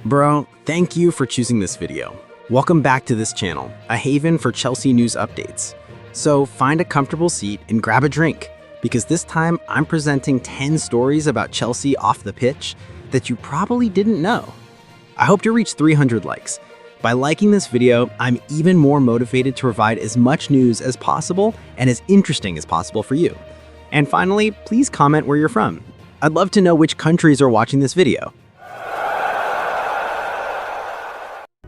Bro, thank you for choosing this video. Welcome back to this channel, a haven for Chelsea news updates. So find a comfortable seat and grab a drink, because this time I'm presenting 10 stories about Chelsea off the pitch that you probably didn't know. I hope to reach 300 likes. By liking this video, I'm even more motivated to provide as much news as possible and as interesting as possible for you. And finally, please comment where you're from. I'd love to know which countries are watching this video.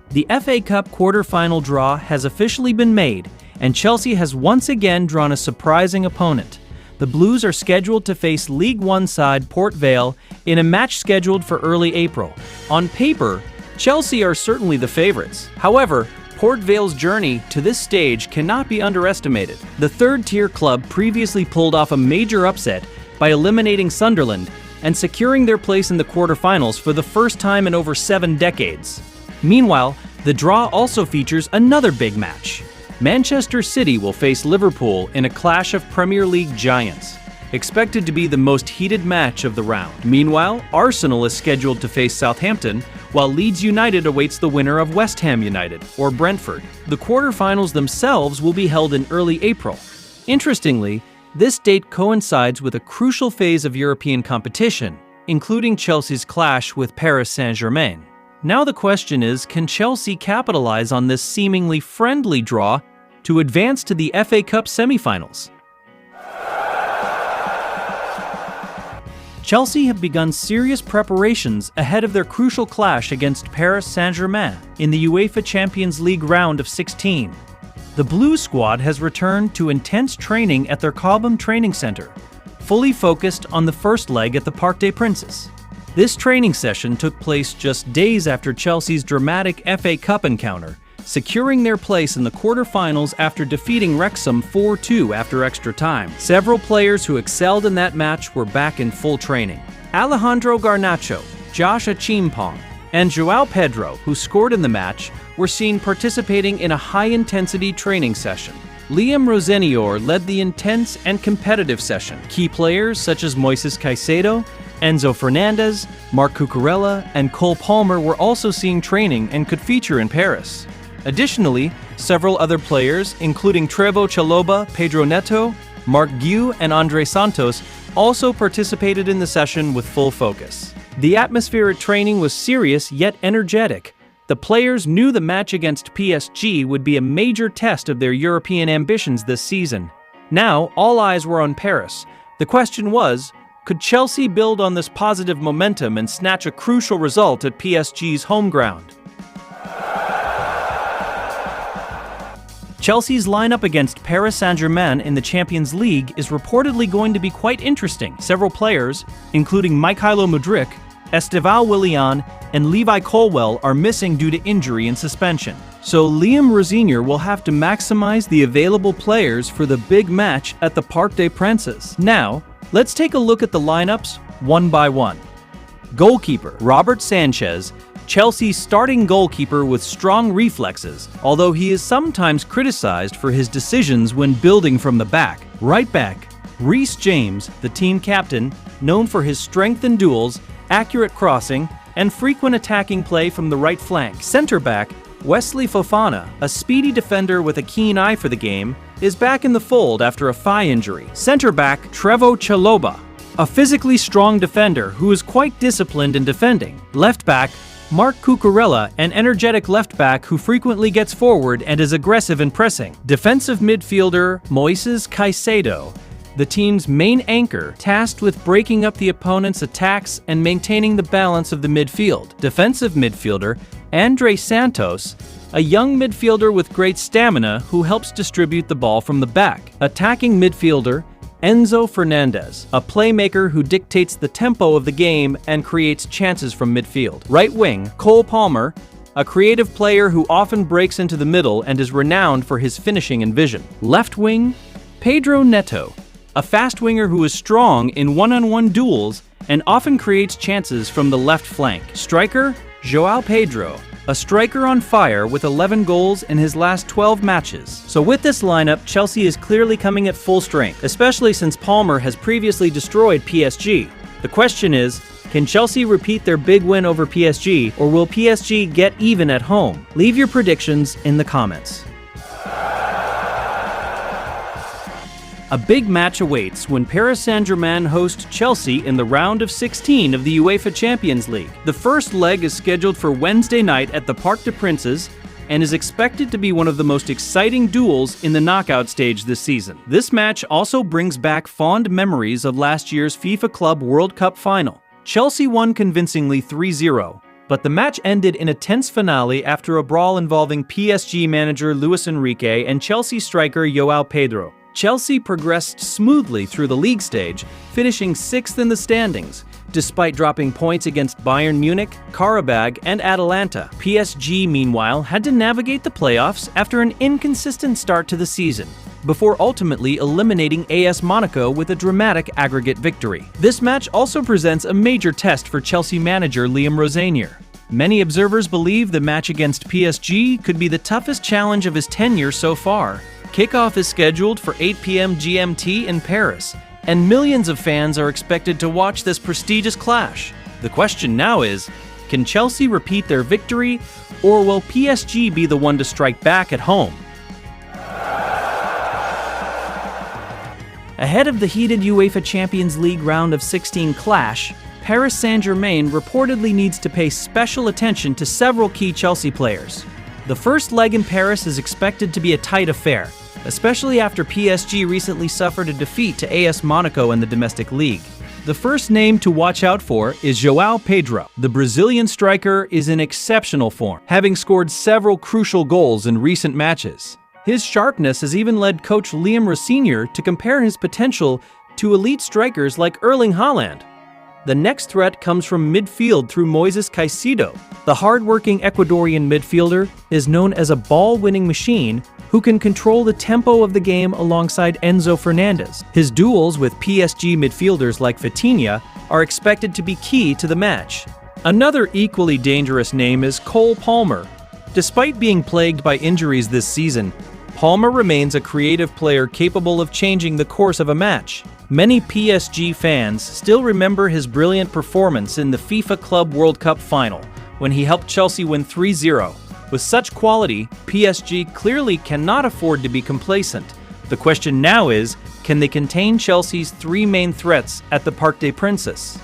The FA Cup quarterfinal draw has officially been made, and Chelsea has once again drawn a surprising opponent. The Blues are scheduled to face League One side Port Vale in a match scheduled for early April. On paper, Chelsea are certainly the favorites. However, Port Vale's journey to this stage cannot be underestimated. The third-tier club previously pulled off a major upset by eliminating Sunderland and securing their place in the quarterfinals for the first time in over 7 decades. Meanwhile, the draw also features another big match. Manchester City will face Liverpool in a clash of Premier League giants, expected to be the most heated match of the round. Meanwhile, Arsenal is scheduled to face Southampton, while Leeds United awaits the winner of West Ham United or Brentford. The quarterfinals themselves will be held in early April. Interestingly, this date coincides with a crucial phase of European competition, including Chelsea's clash with Paris Saint-Germain. Now the question is, can Chelsea capitalize on this seemingly friendly draw to advance to the FA Cup semi-finals? Chelsea have begun serious preparations ahead of their crucial clash against Paris Saint-Germain in the UEFA Champions League round of 16. The Blue squad has returned to intense training at their Cobham training center, fully focused on the first leg at the Parc des Princes. This training session took place just days after Chelsea's dramatic FA Cup encounter, securing their place in the quarterfinals after defeating Wrexham 4-2 after extra time. Several players who excelled in that match were back in full training. Alejandro Garnacho, Josh Achimpong, and João Pedro, who scored in the match, were seen participating in a high-intensity training session. Liam Rosenior led the intense and competitive session. Key players such as Moises Caicedo, Enzo Fernandez, Marc Cucurella, and Cole Palmer were also seeing training and could feature in Paris. Additionally, several other players, including Trevoh Chalobah, Pedro Neto, Marc Guiu, and Andre Santos, also participated in the session with full focus. The atmosphere at training was serious yet energetic. The players knew the match against PSG would be a major test of their European ambitions this season. Now, all eyes were on Paris. The question was, could Chelsea build on this positive momentum and snatch a crucial result at PSG's home ground? Chelsea's lineup against Paris Saint-Germain in the Champions League is reportedly going to be quite interesting. Several players, including Mykhailo Mudryk, Estevão Willian, and Levi Colwill, are missing due to injury and suspension. So Liam Rosenior will have to maximize the available players for the big match at the Parc des Princes. Now, let's take a look at the lineups one by one. Goalkeeper Robert Sanchez, Chelsea's starting goalkeeper with strong reflexes, although he is sometimes criticized for his decisions when building from the back. Right back, Reece James, the team captain, known for his strength in duels, accurate crossing, and frequent attacking play from the right flank. Center back, Wesley Fofana, a speedy defender with a keen eye for the game, is back in the fold after a thigh injury. Center back, Trevoh Chalobah, a physically strong defender who is quite disciplined in defending. Left back, Marc Cucurella, an energetic left back who frequently gets forward and is aggressive in pressing. Defensive midfielder, Moises Caicedo, the team's main anchor, tasked with breaking up the opponent's attacks and maintaining the balance of the midfield. Defensive midfielder, Andre Santos, a young midfielder with great stamina who helps distribute the ball from the back. Attacking midfielder, Enzo Fernandez, a playmaker who dictates the tempo of the game and creates chances from midfield. Right wing, Cole Palmer, a creative player who often breaks into the middle and is renowned for his finishing and vision. Left wing, Pedro Neto, a fast winger who is strong in one-on-one duels and often creates chances from the left flank. Striker, João Pedro, a striker on fire with 11 goals in his last 12 matches. So with this lineup, Chelsea is clearly coming at full strength, especially since Palmer has previously destroyed PSG. The question is, Can Chelsea repeat their big win over PSG, or will PSG get even at home? Leave your predictions in the comments. A big match awaits when Paris Saint-Germain host Chelsea in the round of 16 of the UEFA Champions League. The first leg is scheduled for Wednesday night at the Parc des Princes and is expected to be one of the most exciting duels in the knockout stage this season. This match also brings back fond memories of last year's FIFA Club World Cup final. Chelsea won convincingly 3-0, but the match ended in a tense finale after a brawl involving PSG manager Luis Enrique and Chelsea striker João Pedro. Chelsea progressed smoothly through the league stage, finishing 6th in the standings, despite dropping points against Bayern Munich, Qarabag, and Atalanta. PSG, meanwhile, had to navigate the playoffs after an inconsistent start to the season, before ultimately eliminating AS Monaco with a dramatic aggregate victory. This match also presents a major test for Chelsea manager Liam Rosenior. Many observers believe the match against PSG could be the toughest challenge of his tenure so far. Kickoff is scheduled for 8 p.m. GMT in Paris, and millions of fans are expected to watch this prestigious clash. The question now is, can Chelsea repeat their victory, or will PSG be the one to strike back at home? Ahead of the heated UEFA Champions League round of 16 clash, Paris Saint-Germain reportedly needs to pay special attention to several key Chelsea players. The first leg in Paris is expected to be a tight affair, especially after PSG recently suffered a defeat to AS Monaco in the domestic league. The first name to watch out for is João Pedro. The Brazilian striker is in exceptional form, having scored several crucial goals in recent matches. His sharpness has even led coach Liam Rosenior to compare his potential to elite strikers like Erling Haaland. The next threat comes from midfield through Moises Caicedo. The hard-working Ecuadorian midfielder is known as a ball-winning machine who can control the tempo of the game alongside Enzo Fernandez. His duels with PSG midfielders like Vitinha are expected to be key to the match. Another equally dangerous name is Cole Palmer. Despite being plagued by injuries this season, Palmer remains a creative player capable of changing the course of a match. Many PSG fans still remember his brilliant performance in the FIFA Club World Cup final, when he helped Chelsea win 3-0. With such quality, PSG clearly cannot afford to be complacent. The question now is, can they contain Chelsea's three main threats at the Parc des Princes?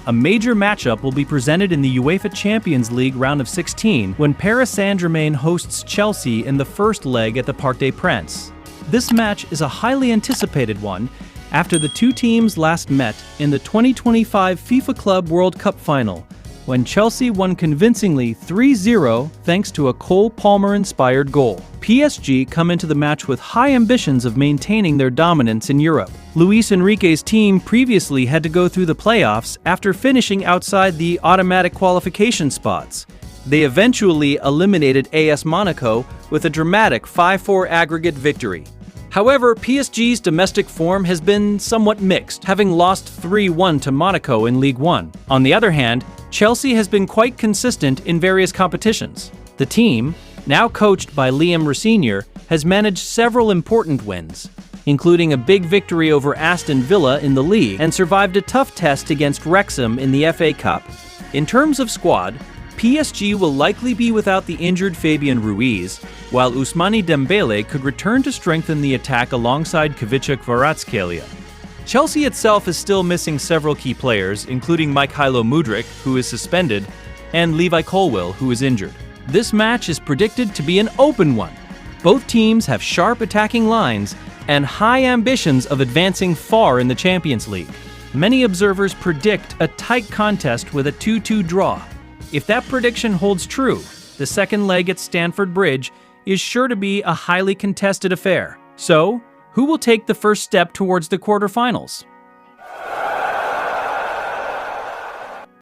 A major matchup will be presented in the UEFA Champions League round of 16 when Paris Saint-Germain hosts Chelsea in the first leg at the Parc des Princes. This match is a highly anticipated one after the two teams last met in the 2025 FIFA Club World Cup final, when Chelsea won convincingly 3-0 thanks to a Cole Palmer-inspired goal. PSG come into the match with high ambitions of maintaining their dominance in Europe. Luis Enrique's team previously had to go through the playoffs after finishing outside the automatic qualification spots. They eventually eliminated AS Monaco with a dramatic 5-4 aggregate victory. However, PSG's domestic form has been somewhat mixed, having lost 3-1 to Monaco in Ligue 1. On the other hand, Chelsea has been quite consistent in various competitions. The team, now coached by Liam Rosenior, has managed several important wins, including a big victory over Aston Villa in the league and survived a tough test against Wrexham in the FA Cup. In terms of squad, PSG will likely be without the injured Fabian Ruiz, while Ousmane Dembele could return to strengthen the attack alongside Kvicha Kvaratskhelia. Chelsea itself is still missing several key players, including Mykhailo Mudryk, who is suspended, and Levi Colwill, who is injured. This match is predicted to be an open one. Both teams have sharp attacking lines and high ambitions of advancing far in the Champions League. Many observers predict a tight contest with a 2-2 draw. If that prediction holds true, the second leg at Stamford Bridge is sure to be a highly contested affair. So, who will take the first step towards the quarterfinals?